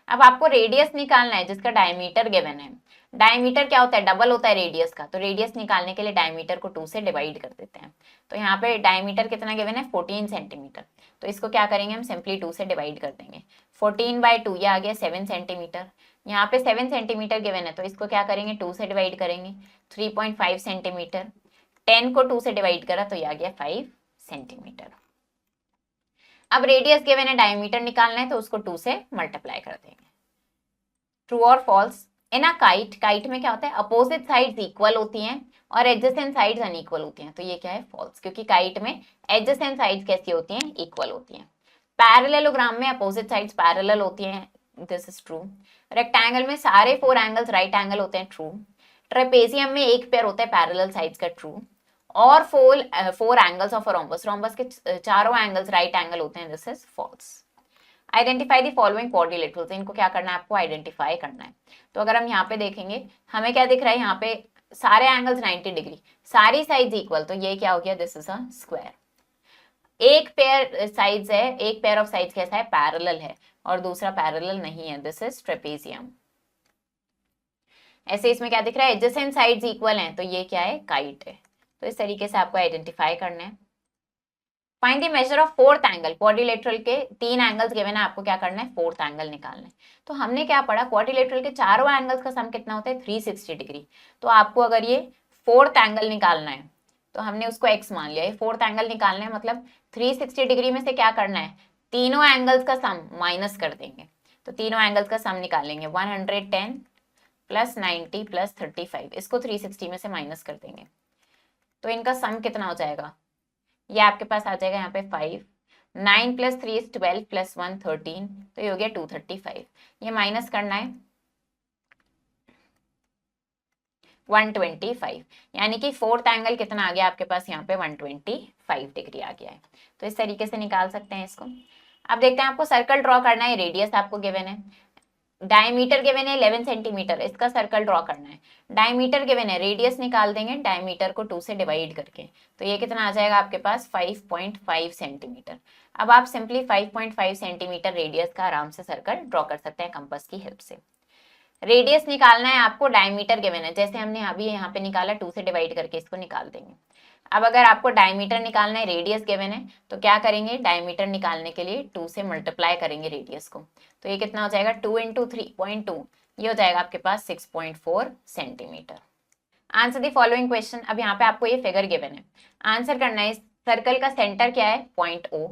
अब आपको रेडियस निकालना है जिसका डायमीटर गिवन है। डायमीटर क्या होता है, डबल होता है रेडियस का, तो रेडियस निकालने के लिए डायमीटर को 2 से डिवाइड कर देते हैं। तो यहाँ पे डायमीटर कितना गिवन है, 14 सेंटीमीटर। तो इसको क्या करेंगे, हम सिंपली 2 से डिवाइड कर देंगे। 14/2 ये आ गया 7 सेंटीमीटर। यहाँ पे 7 सेंटीमीटर गिवन है तो इसको क्या करेंगे, 2 से डिवाइड करेंगे, 3.5 सेंटीमीटर। 10 को 2 से डिवाइड करा तो ये आ गया 5 सेंटीमीटर। अब रेडियस गिवन है, डायमीटर निकालना है तो उसको 2 से मल्टीप्लाई कर देंगे। ट्रू और false, in a kite, kite में क्या होता है, अपोजिट साइड्स इक्वल होती हैं और एडजेसेंट साइड्स अनइक्वल होती हैं, तो ये क्या है, फॉल्स, क्योंकि काइट में एडजेसेंट साइड्स कैसी होती हैं, इक्वल होती हैं। पैरेललोग्राम में अपोजिट साइड्स पैरेलल होती हैं, दिस इज ट्रू। रेक्टेंगल में सारे 4 एंगल्स राइट एंगल होते हैं, ट्रू। ट्रेपेजियम में एक पेयर होता है पैरेलल साइड्स का, ट्रू। और 4 एंगल्स ऑफ रोम्बस, रोम्बस के चारों एंगल्स राइट एंगल होते हैं, this is false. Identify the following quadrilaterals, इनको क्या करना है, आपको आइडेंटिफाई करना है। तो अगर हम यहाँ पे देखेंगे, हमें क्या दिख रहा है, यहाँ पे सारे एंगल्स 90 डिग्री, सारी साइड्स इक्वल, तो ये क्या हो गया, दिस इज अ स्क्वायर। एक पेयर साइड्स है, एक पेयर ऑफ साइड्स कैसा है, पैरेलल है, और दूसरा पैरेलल नहीं है, दिस इज ट्रेपेजियम। ऐसे इसमें क्या दिख रहा है, एडजेसेंट साइड्स इक्वल हैं, तो ये क्या है, काइट है। तो इस तरीके से आपको आइडेंटिफाई करना है। Find the measure of fourth angle, quadrilateral के 3 एंगल्स गिवन है, आपको क्या करना है, फोर्थ एंगल निकालना है। तो हमने क्या पढ़ा, क्वाड्रिलेटरल के चारों एंगल्स का सम कितना होता है, 360 डिग्री। तो आपको अगर ये फोर्थ एंगल निकालना है, तो हमने उसको x मान लिया, ये फोर्थ एंगल निकालना है, मतलब 360 डिग्री में से क्या करना है, तीनों एंगल्स का सम माइनस कर देंगे। तो तीनों एंगल्स का सम निकालेंगे, 110 प्लस 90 प्लस 35, इसको 360 में से माइनस कर देंगे, तो इनका सम कितना हो जाएगा, ये आपके पास आ जाएगा यहाँ पे 5, 9 प्लस 3 इज 12 प्लस 1 13, तो ये हो गया 235। ये माइनस करना है 125, यानी कि फोर्थ एंगल कितना आ गया आपके पास, यहाँ पे 125 डिग्री आ गया है। तो इस तरीके से निकाल सकते हैं इसको। अब देखते हैं, आपको सर्कल ड्रॉ करना है, रेडियस आपको गिवन है, डायमीटर गिवन है 11 सेंटीमीटर, इसका सर्कल ड्रॉ करना है। डायमीटर गिवन है, रेडियस निकाल देंगे डायमीटर को 2 से डिवाइड करके, तो ये कितना आ जाएगा आपके पास, 5.5 सेंटीमीटर। अब आप सिंपली 5.5 सेंटीमीटर रेडियस का आराम से सर्कल ड्रॉ कर सकते हैं कंपास की हेल्प से। रेडियस निकालना है आपको, डायमीटर गिवन है, जैसे हमने अभी यहाँ पे निकाला, 2 से डिवाइड करके इसको निकाल देंगे। अब अगर आपको डायमीटर निकालना है, रेडियस गिवन है, तो क्या करेंगे, डायमीटर निकालने के लिए 2 से मल्टीप्लाई करेंगे रेडियस को, तो ये कितना हो जाएगा, 2 इंटू 3.2, ये हो जाएगा आपके पास 6.4 centimetre. Answer the following question. अब यहाँ पे आपको ये फिगर गिवन है, आंसर करना है। सर्कल का सेंटर क्या है, पॉइंट O।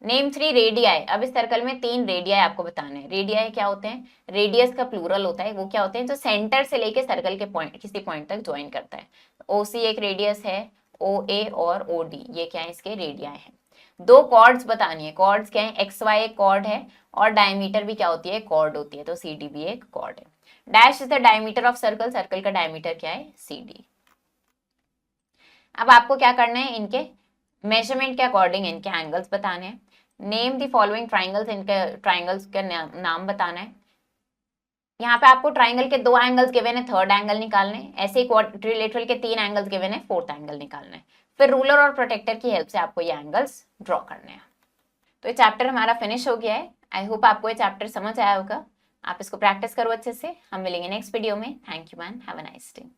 नेम 3 रेडियाई, अब इस सर्कल में 3 रेडियाई आपको बताने हैं। रेडियाई क्या होते हैं, रेडियस का प्लूरल होता है, वो क्या होते हैं, जो सेंटर से लेके सर्कल के पॉइंट, किसी पॉइंट तक ज्वाइन करता है। OC एक रेडियस है, OA और OD ये क्या है, इसके रेडियाई हैं। 2 कॉर्ड्स बतानी है, कॉर्ड्स क्या है, XY एक कॉर्ड है, और डायमीटर भी क्या होती है, कॉर्ड होती है, तो CD भी एक कॉर्ड है। Dash is the diameter of circle, circle का डायमीटर क्या है, CD। अब आपको क्या करना है, इनके मेजरमेंट के अकॉर्डिंग इनके एंगल्स बताने हैं। नेम द फॉलोइंग ट्राइंगल्स, इनके ट्राइंगल्स के नाम बताना है। यहाँ पे आपको ट्राइंगल के 2 एंगल्स गिवन है, थर्ड एंगल निकालने हैं। ऐसे ही क्वाड्रिलेटरल के 3 एंगल्स गिवन है, फोर्थ एंगल निकालना है। फिर रूलर और प्रोटेक्टर की हेल्प से आपको ये एंगल्स ड्रॉ करने हैं। तो ये चैप्टर हमारा फिनिश हो गया है। आई होप आपको ये चैप्टर समझ आया होगा। आप इसको प्रैक्टिस करो अच्छे से। हम मिलेंगे नेक्स्ट वीडियो में। Thank you man, have a nice day.